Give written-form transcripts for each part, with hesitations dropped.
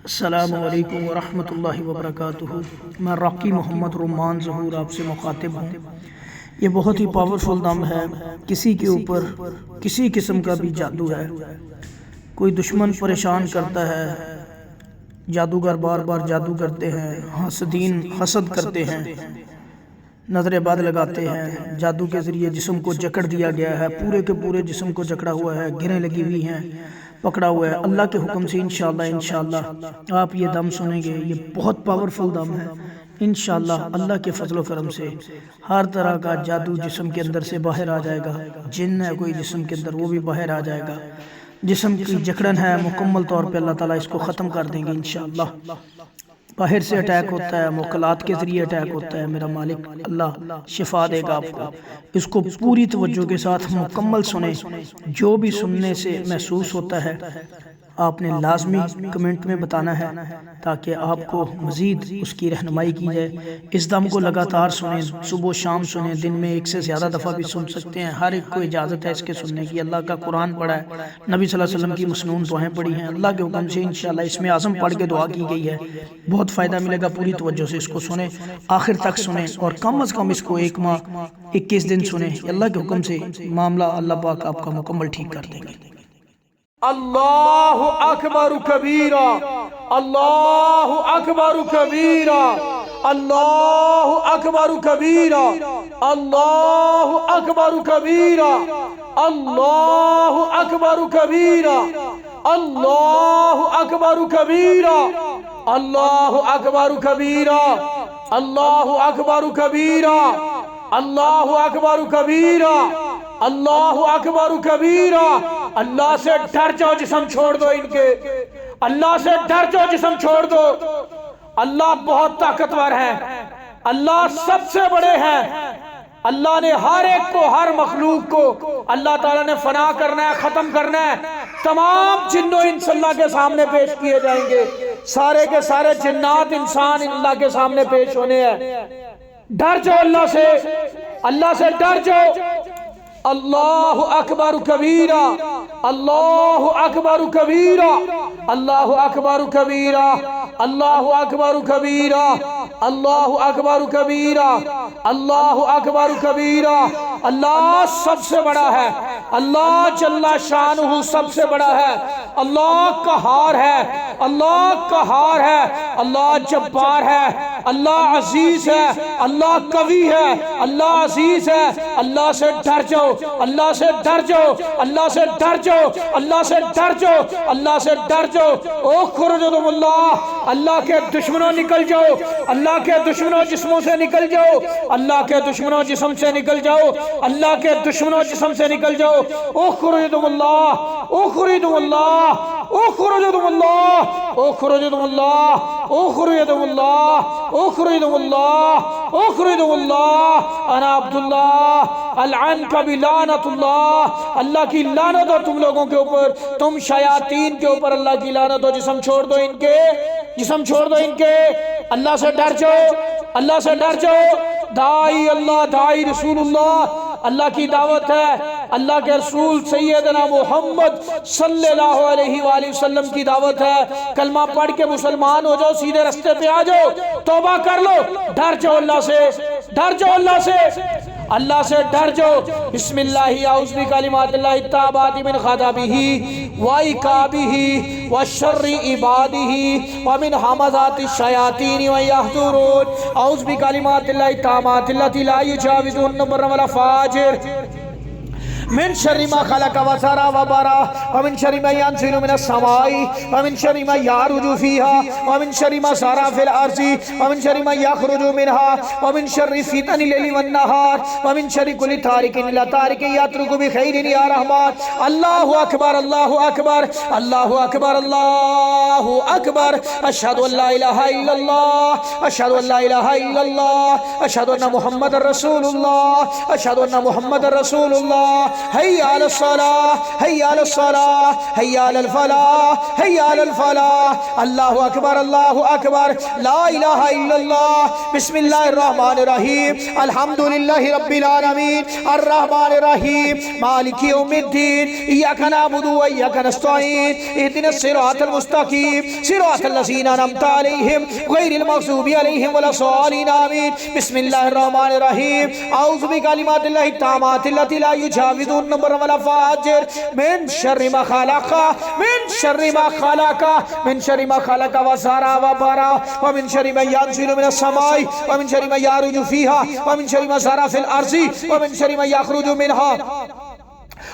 अस्सलामुअलैकुम वरहमतुल्लाहि वबरकातुहू। मैं रॉकी मोहम्मद रुमान ज़हूर आपसे मुखातिब हूँ। ये बहुत ही पावरफुल दम है। किसी के ऊपर किसी किस्म का भी जादू है, कोई दुश्मन परेशान करता है, जादूगर बार बार जादू करते हैं, हसदीन हसद करते हैं, नज़र बद लगाते हैं, जादू के ज़रिए जिस्म को जकड़ दिया गया है, पूरे के पूरे जिस्म को जकड़ा हुआ है, गिरें लगी हुई हैं, पकड़ा हुआ है। अल्लाह के हुक्म से इंशाअल्लाह आप ये दम सुनेंगे। ये बहुत पावरफुल दम है। इंशाअल्लाह अल्लाह के फजल करम से हर तरह का जादू जिस्म के अंदर से बाहर आ जाएगा। जिन्न है कोई जिस्म के अंदर, वो भी बाहर आ जाएगा। जिस्म की जकड़न है मुकम्मल तौर पे अल्लाह ताला इसको ख़त्म कर देंगे इंशाअल्लाह। बाहर से अटैक होता है, मुकलात के ज़रिए अटैक होता है, मेरा मालिक अल्लाह शिफा देगा आपको। इसको पूरी तवज्जो के साथ मुकम्मल सुने। जो भी सुनने से महसूस होता है आपने लाजमी कमेंट में बताना है ताकि आपको मज़ीद उसकी रहनुमाई की जाए। इस दम को लगातार सुने, सुबह शाम सुने, दिन में एक से ज़्यादा दफ़ा भी सुन सकते हैं। हर एक को इजाज़त है इसके सुनने की। अल्लाह का कुरान पढ़ा है, नबी सल्लल्लाहु अलैहि वसल्लम की मसनून दुआएं पढ़ी हैं, अल्लाह के हुक्म से इंशाअल्लाह इसमें आज़म पढ़ के दुआ की गई है। बहुत फ़ायदा मिलेगा। पूरी तवज्जो से इसको सुने, आखिर तक सुने और कम अज़ कम इसको 1 माह 21 दिन सुने। अल्लाह के हुक्म से मामला अल्लाह पाक आपका मुकम्मल ठीक कर देंगे। अल्लाहु अकबर कबीरा, अल्लाहु अकबर कबीरा, अल्लाहु अकबर कबीरा, अल्लाहु अकबर कबीरा, अल्लाहु अकबर कबीरा, अल्लाहु अकबर कबीरा, अल्लाहु अकबर कबीरा, अल्लाहु अकबर कबीरा, अल्लाहु अकबर कबीरा, अल्लाहु अकबर कबीरा। अल्लाह से डर जाओ, जिस्म छोड़ दो इनके। अल्लाह से डर जाओ, जिस्म छोड़ दो। अल्लाह बहुत ताकतवर है, अल्लाह सबसे बड़े हैं। अल्लाह ने हर एक को, हर मखलूक को अल्लाह ताला ने फना करना है, खत्म करना है। तमाम जिन्नो इंस अल्लाह के सामने पेश किए जाएंगे। सारे के सारे जिन्नात इंसान अल्लाह के सामने पेश होने हैं। डर जाओ अल्लाह से, अल्लाह से डर जाओ। अल्लाहु अकबर कबीरा, अल्लाहु अकबर कबीरा, अल्लाहु अकबर कबीरा, अल्लाहु अकबर कबीरा, अल्लाहु अकबर कबीरा, अल्लाहु अकबर कबीरा। अल्लाह सबसे बड़ा है, अल्लाह जल्ला शानुहु सबसे बड़ा है, अल्लाह कहार है, अल्लाह कहार है, अल्लाह जब्बार है, अल्लाह अजीज है, अल्लाह कवी है, अल्लाह अजीज है। अल्लाह से डर जाओ, अल्लाह से डर जाओ, अल्लाह से डर जाओ, अल्लाह से डर जाओ, अल्लाह से डर जाओ। ओ खुरजुल्लाह, अल्लाह के दुश्मनों निकल जाओ, अल्लाह के दुश्मनों जिस्मों से निकल जाओ, अल्लाह के दुश्मनों जिस्म से निकल जाओ, अल्लाह के दुश्मनों जिस्म से निकल जाओ। ओ खुरजुल्लाह, ओ खुरजुल्लाह, ओ खुरजुल्लाह, ओ खुरजुल्लाह, ओ खुरजुल्लाह, ओ खुरजुल्लाह, ओ खुरजुल्लाह। अना अब्दुल्लाह अल्लान का भी लानतुल्लाह, अल्लाह की लानत हो तुम लोगों के ऊपर, तुम शयातीन के ऊपर अल्लाह की लानत हो। जिस्म छोड़ दो इनके, जिस्म छोड़ दो इनके। अल्लाह से डर जाओ, अल्लाह से डर जाओ। दाई अल्लाह, दाई रसूलुल्लाह, अल्लाह की दावत है। अल्लाह के रसूल सैयदना मोहम्मद सल्लल्लाहु अलैहि वसल्लम की दावत है। कलमा पढ़ के मुसलमान हो जाओ, सीधे रास्ते पे आ जाओ, तौबा कर लो। डर जाओ अल्लाह से, डर जाओ अल्लाह से, अल्लाह से डर जाओ। बिस्मिल्लाहि आउज़ु बिकलिमातिल्लाहि ताबाति मिन ग़ज़बिही व इक़ाबिही व शर्रि इबादिही व मिन हमाज़ातिश शयातीन व यहज़ुरून। आउज़ु बिकलिमातिल्लाहि ताम्मातिल्लती ला युजाविज़ुहुन्ना बर्रun वला फाजिर। मिन शर्रि मा खलक व सरा व बरा व मिन शर्रि मा यनज़िलु मिनस समाई व मिन शर्रि मा यारुजु फीहा व मिन शर्रि मा सरा फिल अर्ज़ि व मिन शर्रि मा यख़रुजु मिनहा व मिन शर्रि फितनिल लैलि वन नहार व मिन शर्रि कुल्लि तारिकिन ला तारिकिन यत्रुकु बि खैरिन या रहमान। अल्लाहु अकबर, अल्लाहु अकबर, अल्लाहु अकबर, अल्लाहु अकबर। अशहदु अल्ला इलाहा इल्लल्लाह, अशहदु अल्ला इलाहा इल्लल्लाह, अशहदु अन्ना मुहम्मदर रसूलुल्लाह, अशहदु अन्ना मुहम्मदर रसूलुल्लाह। हय्या अलस सलाह, हय्या अलस सलाह, हय्या अलल फलाह, हय्या अलल फलाह। अल्लाहु अकबर, अल्लाहु अकबर, ला इलाहा इल्लल्लाह, बिस्मिल्लाहिर रहमानिर रहीम, अल्हम्दुलिल्लाहि रब्बिल आलमीन, अर्रहमानिर रहीम, मालिकी यौमिद्दीन, इय्याका नअबुदु व इय्याका नस्तईन, इहदिनस सिरातल मुस्तकीम, सिरातल लज़ीना अनअमता अलैहिम गैरिल मग़ज़ूबि अलैहिम वलस्सालिन, आमीन। बिस्मिल्लाहिर रहमानिर रहीम, औज़ु बिकलिमातिल्लाहि ताम्माति लती ला युजाविज़ुन नबर वला फाजिर, मिन शर्रि मा खलक़ा, मिन शर्रि मा खलक़ा, मिन शर्रि मा खलक़ा व ज़रा व बरा, व मिन शर्रि मा यंज़िलु मिनस समाई, व मिन शर्रि मा यरुजु फ़ीहा, व मिन शर्रि मा ज़रा फ़िल अर्ज़ि, व मिन शर्रि मा यख़रुजु मिनहा,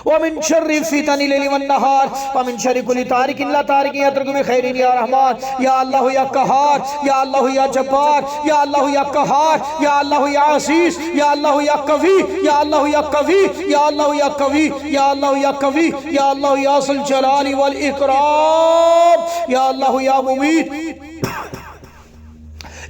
वमिन शर्रि फितनिल लैलि वन नहार, वमिन शर्रि कुल्लि तारिकिन ला तारिकिन यतरुकु बिखैरिन या रहमान। या अल्लाह या क़हार, या अल्लाह या जब्बार, या अल्लाह या क़हार, या अल्लाह या अज़ीज़, या अल्लाह या कवी, या अल्लाह या कवी, या अल्लाह या कवी, या अल्लाह या कवी, या अल्लाह या ज़ुल जलाली वल इकराम, या अल्लाह या मुमीत,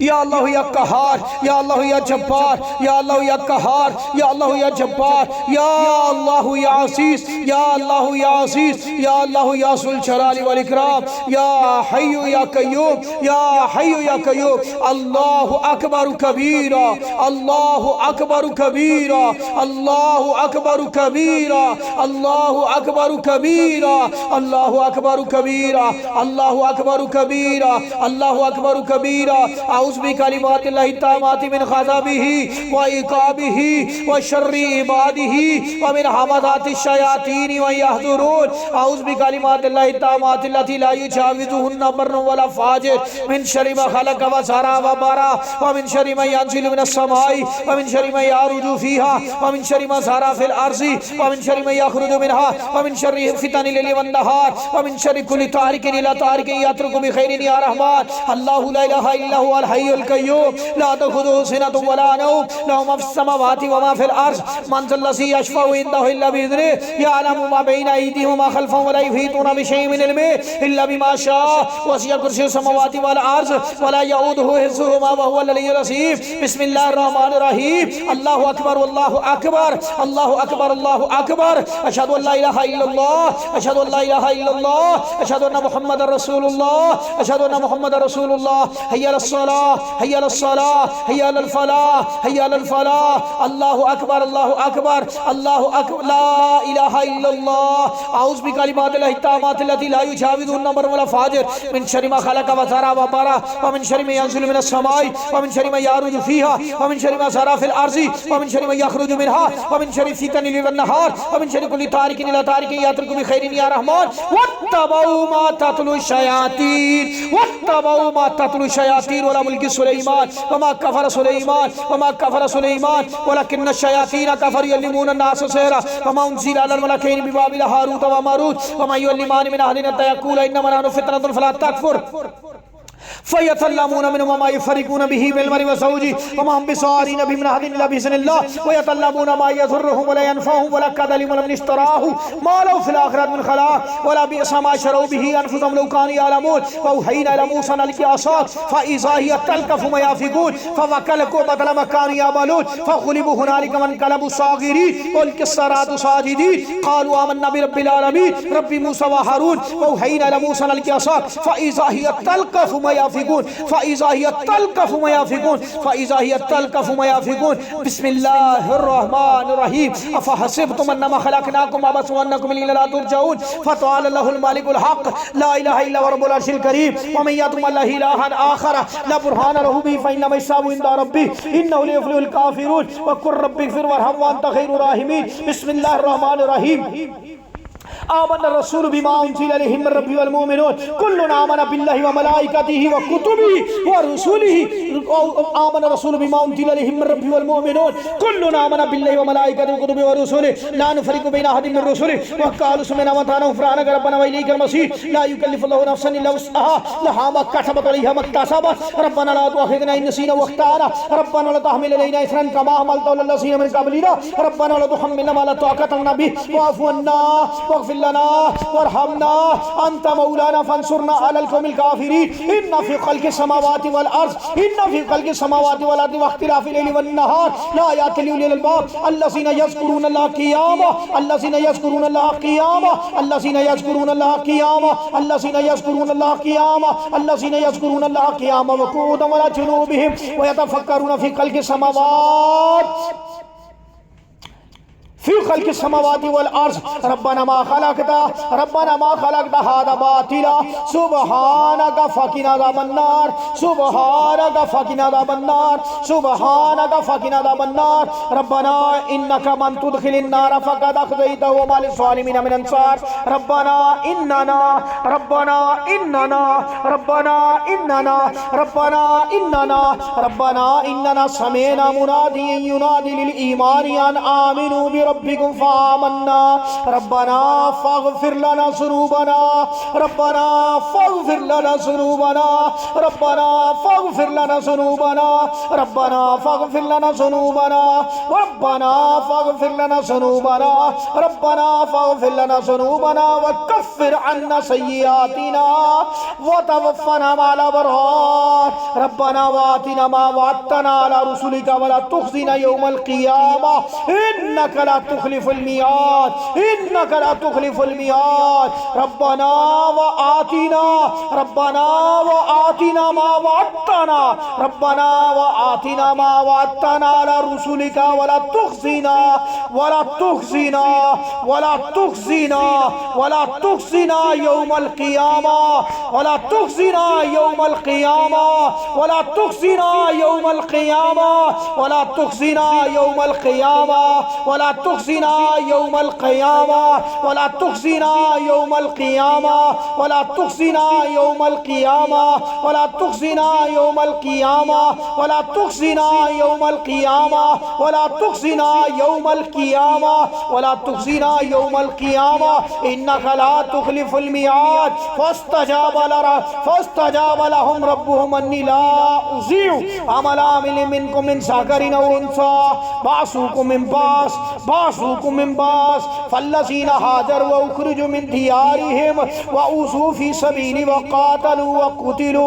या अल्लाह या क़हार, या अल्लाह या जब्बार, या अल्लाह या क़हार, या अल्लाह या जब्बार, या अल्लाह या अज़ीज़, या अल्लाह या अज़ीज़, या अल्लाह या ज़ुल जलाली वल इकराम, या हय्यु या क़य्यूम, या हय्यु या क़य्यूम। अल्लाहु अकबर कबीरा, अल्लाहु अकबर कबीरा, अल्लाहु अकबर कबीरा, अल्लाहु अकबर कबीरा, अल्लाहु अकबर कबीरा, अल्लाहु अकबर कबीरा, अल्लाहु अकबर कबीरा। औज़ु बिकलिमातिल्लाहि ताम्माति मिन ग़ज़बिही व इक़ाबिही व शर्रि इबादिही व मिन हमाज़ातिश शयातीन व यहज़ुरून। औज़ु बिकलिमातिल्लाहि ताम्माति लती ला युजाविज़ुहुन्ना बर्रुन वला फ़ाजिर, मिन शर्रि मा ख़लक़ व ज़रा व बरा, व मिन शर्रि मा यंज़िलु मिनस समाई, व मिन शर्रि मा यरुजु फ़ीहा, व मिन शर्रि मा ज़रा फ़िल अर्ज़ि, व मिन शर्रि मा यख़रुजु मिनहा, व मिन शर्रि फ़ितनिल लैलि वन नहार, व मिन शर्रि कुल्लि तारिकिन ला तारिकिन यतरुकु बिखैरिन या रहमान। अल्लाहु ला इलाहा इल्ला हुवल हय्युल क़य्यूम, ला तख़ुज़ुहु सिनतुन वला नौम, लहु मा फ़िस समावाति व मा फ़िल अर्ज़, मन ज़ल्लज़ी यशफ़अउ इंदहु इल्ला बिइज़निहि, यअलमु मा बैना अयदीहिम व मा ख़ल्फ़हुम व ला युहीतूना बिशैइन मिन इल्मिहि इल्ला बिमा शाअ, वसिअ कुर्सियुहु समावाति वल अर्ज़ व ला यऊदुहु हिफ़्ज़ुहुमा व हुवल अलिय्युल अज़ीम। बिस्मिल्लाहिर रहमानिर रहीम। अल्लाहु अकबर, अल्लाहु अकबर, अल्लाहु अकबर, अल्लाहु अकबर। अशहदु अल्ला इलाहा इल्लल्लाह, अशहदु अल्ला इलाहा इल्लल्लाह, अशहदु अन्ना मुहम्मदर रसूलुल्लाह, अशहदु अन्ना मुहम्मदर रसूलुल्लाह। हय्या अलस सलाह, हय्या अलस सलाह, हय्या अलल फलाह, हय्या अलल फलाह। अल्लाहु अकबर, अल्लाहु अकबर, अल्लाहु अकबर, ला इलाहा इल्लल्लाह। औज़ु बिकलिमातिल्लाहि ताम्माति लती ला युजाविज़ुहुन्ना बर्रुन वला फ़ाजिर, मिन शर्रि मा ख़लक़ व ज़रा व बरा, व मिन शर्रि मा यंज़िलु मिनस समाई, व मिन शर्रि मा यरुजु फ़ीहा, व मिन शर्रि मा ज़रा फ़िल अर्ज़ि, व मिन शर्रि मा यख़रुजु मिनहा, व मिन शर्रि फ़ितनिल लैलि वन नहार, व मिन शर्रि कुल्लि तारिकिन ला तारिकिन यतरुकु बिखैरिन या रहमान। वत्तबऊ मा तत्लु शयातीन, वत्तबऊ मा तत्लु शयातीन वला मुल्कि सुलैमान, व मा कफ़र सुलैमान, व मा कफ़र सुलैमान वलकिन्न शयातीन कफ़रू युअल्लिमूना अन्नास सिहरा, व मा उन्ज़िला अलल मलकैनि बिबाबिल हारूत व मारूत, व मा युअल्लिमानि मिन अहदिन हत्ता यक़ूला इन्नमा नहनु फ़ितनतुन फला तकफ़ुर फ़यतअल्लमूना मिन्हु मा युफ़र्रिक़ूना बिही बैनल मर्इ व ज़ौजिही, व मा हुम बिज़ारिन बिहि मिन अहदिन इल्ला बिइज़्निल्लाह, व यतअल्लमूना मा यज़ुर्रुहुम व ला यनफ़अहुम व लक़द अलिमू मन इश्तराहु मा लहु फ़िल आख़िरति मिन ख़लाक़ व ला बिअसा मा शरऊ बिही अनफ़ुसहुम लौ कानू यअलमून। व औहयना इला मूसा अन अलक़ि असाक फ़इज़ा हिय तल्क़फ़ु मा याफ़िकून, फ़वकलकू बदल मा कानू यअमलून, फ़ग़ुलिबू हुनालिक वन्क़लबू साग़िरीन, व उल्क़िस सरातु साजिदीन, क़ालू आमन्ना बिरब्बिल आलमीन रब्बि मूसा व हारून। व औहयना इला मूसा अन अलक़ि असाक फ़इज़ा हिय तल्क़फ़ु मा याफ़िकून, फ़इज़ा हिय तल्क़फ़ु मा याफ़िकून, फ़इज़ा हिय तल्क़फ़ु मा याफ़िकून। बिस्मिल्लाहिर रहमानिर रहीम। अफ़हसिबतुम अन्नमा ख़लक़नाकुम अबसन व अन्नकुम इलैना ला तुरजऊन, फ़तआला अल्लाहुल मालिकुल हक़, ला इलाहा इल्ला हुवा रब्बुल अर्शिल करीम। व मन यदउ मअ इलाहन आख़र ला बुरहान लहु बिही फ़इन्नमा हिसाबुहु इंदा रब्बी इन्नहु ला युफ़्लिहुल काफ़िरून। व क़ुल रब्बिग़फ़िर वरहम व अन्त ख़ैरुर राहिमीन। बिस्मिल्लाहिर रहमानिर रहीम। आमन रसूल बिमा उन्ज़िला इलैहि मिन रब्बिहि वल मुमिनून कुल्लुन आमन बिल्लाहि व मलाइकतिहि व कुतुबिहि व रुसुलिहि। आमन रसूल बिमा उन्ज़िला इलैहि मिन रब्बिहि वल मुमिनून कुल्लुन आमन बिल्लाहि व मलाइकतिहि व कुतुबिहि व रुसुलिहि ला नुफ़र्रिक़ु बैना अहदिन मिन रुसुलिहि व क़ालू समिअना व अताअना ग़ुफ़्रानक रब्बना व इलैकल मसीह। ला युकल्लिफ़ुल्लाहु नफ़्सन इल्ला वुस्अहा लहा मा कसबत व अलैहा मा इक्तसबत। रब्बना ला तुअख़िज़ना इन नसीना व अख़्ताअना रब्बना ला तहमिल अलैना इसरन कमा हमलतहु अलल लज़ीना मिन क़ब्लिना रब्बना ला तुहम्मिलना मा ला ताक़त लना बिहि वाअफ़ु अन्ना वग़फ़िर वग़फ़िर लना वरहमना अंत मौलाना फंसुरना अलल कौमिल काफिरीन। इन्ना फ़ी ख़ल्क़िस समावाति वल अर्ज़ इन्ना फ़ी ख़ल्क़िस समावाति वल अर्ज़ि वख्तिलाफ़िल लैलि वन नहार लाआयातिन लिउलिल अलबाब अल्लज़ीना यज़्कुरूनल्लाह क़ियामा अल्लज़ीना यज़्कुरूनल्लाह क़ियामा अल्लज़ीना यज़्कुरूनल्लाह क़ियामा अल्लज़ीना यज़्कुरूनल्लाह क़ियामा अल्लज़ीना यज़्कुरूनल्लाह क़ियामा व क़ुऊदन व अला जुनूबिहिम व यतफ़क्करूना फ़ी ख़ल्क़िस समावात फ़ी ख़ल्क़िस समावाति वल अर्ज़ रब्बना मा ख़लक़ता हाज़ा बातिला सुब्हानका फ़क़िना अज़ाबन नार सुब्हानका फ़क़िना अज़ाबन नार सुब्हानका फ़क़िना अज़ाबन नार रब्बना इन्नका मन तुदख़िलिन नार फ़क़द अख़ज़यतहु व मा लिज़्ज़ालिमीन मिन अंसार रब्बना इन्नना समिअना मुनादियन युनादी लिल ईमानि अन आमिनू बिरब्बिकुम फ़आमन्ना रब्बना फ़ग़फ़िर लना ज़ुनूबना रब्बना फ़ग़फ़िर लना ज़ुनूबना रब्बना फ़ग़फ़िर लना ज़ुनूबना रब्बना फ़ग़फ़िर लना ज़ुनूबना रब्बना फ़ग़फ़िर लना ज़ुनूबना रब्बना फ़ग़फ़िर लना ज़ुनूबना व कफ़्फ़िर अन्ना सय्यिआतिना व तवफ़्फ़ना मअल अबरार रब्बना वातिना मा वअदतना अला रुसुलिका वला तुख़ज़िना यौमल क़ियामा इन्नका ला तुख़लिफ़ुल मियाद इन्नका ला तुख़लिफ़ुल मियाद रब्बना व आतिना मा वअदतना रब्बना व आतिना मा वअदतना अला रुसुलिका वला तुख़ज़िना यौमल क़ियामा वला तुख़ज़िना यौमल क़ियामा वला तुख़ज़िना यौमल क़ियामा वला तुख़ज़िना यौमल क़ियामा वला तुख़ज़िना यौमल क़ियामा वला तुख़ज़िना यौमल क़ियामा वला तुख़ज़िना यौमल क़ियामा वला तुख़ज़िना यौमल क़ियामा वला तुख़ज़िना यौमल क़ियामा वला तुख़ज़िना यौमल क़ियामा वला तुख़ज़िना यौमल क़ियामा इन्नका ला तुख़लिफ़ुल मियाद फ़स्तजाब लहुम रब्बुहुम अन्नी ला उज़ीउ अमल आमिलिन मिनकुम मिन ज़करिन अव उन्सा बासुकुम मिन बास फल्लज़ीना हाजरू व उख़रिजू मिन दियारिहिम व उज़ू फ़ी सबीली व क़ातलू व क़ुतिलू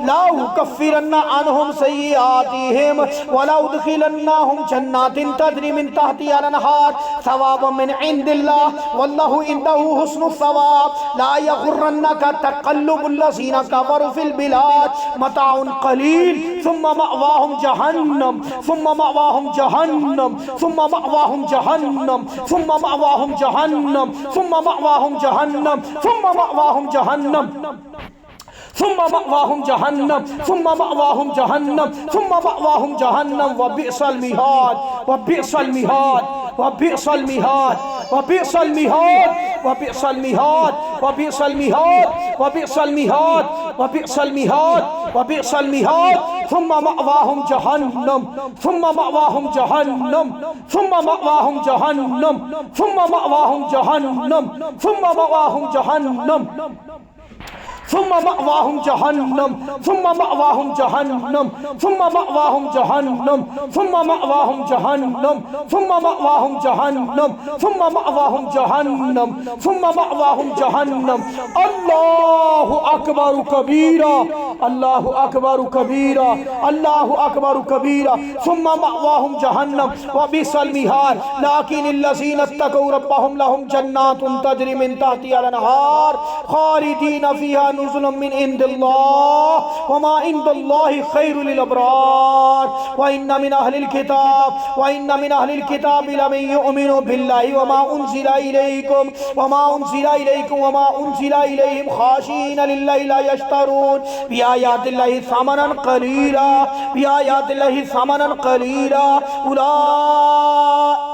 ला उकफ़्फ़िरन्ना अन्हुम सय्यिआतिहिम व ला उदख़िलन्नाहुम जन्नातिन तजरी मिन तहतिहा अल-अनहार सवाबन मिन इंदिल्लाह वल्लाहु इंदहु हुस्नुस सवाब ला यग़ुर्रन्नका तक़ल्लुबुल लज़ीना कफ़रू फ़िल बिलाद मताउन क़लील सुम्मा मअवाहुम जहन्नम सुम्मा मअवाहुम जहन्नम सुम्मा मअवाहुम जहन्नम सुम्मा मअवाहुम जहन्नम सुम्मा मअवाहुम जहन्नम सुम्मा मअवाहुम जहन्नम ثم مأواهم جهنم ثم مأواهم جهنم ثم مأواهم جهنم وبئس المهاد وبئس المهاد وبئس المهاد وبئس المهاد وبئس المهاد وبئس المهاد وبئس المهاد وبئس المهاد وبئس المهاد ثم مأواهم جهنم ثم مأواهم جهنم ثم مأواهم جهنم ثم مأواهم جهنم ثم مأواهم جهنم ثم مأواهم جهنم ثم مأواهم جهنم ثم مأواهم جهنم ثم مأواهم جهنم ثم مأواهم جهنم ثم مأواهم جهنم ثم مأواهم جهنم الله أكبر كبيرا الله أكبر كبيرا الله أكبر كبيرا ثم مأواهم جهنم وبئس المهاد لكن الذين اتقوا ربهم لهم جنات تجري من تحتها الأنهار خالدين فيها نزلا من عند الله وما عند الله خير للأبرار وإن من أهل الكتاب لمن يؤمن بالله وما أنزل إليكم وما أنزل إليهم خاشعين لله لا يشترون بآيات الله ثمنا قليلا أولئك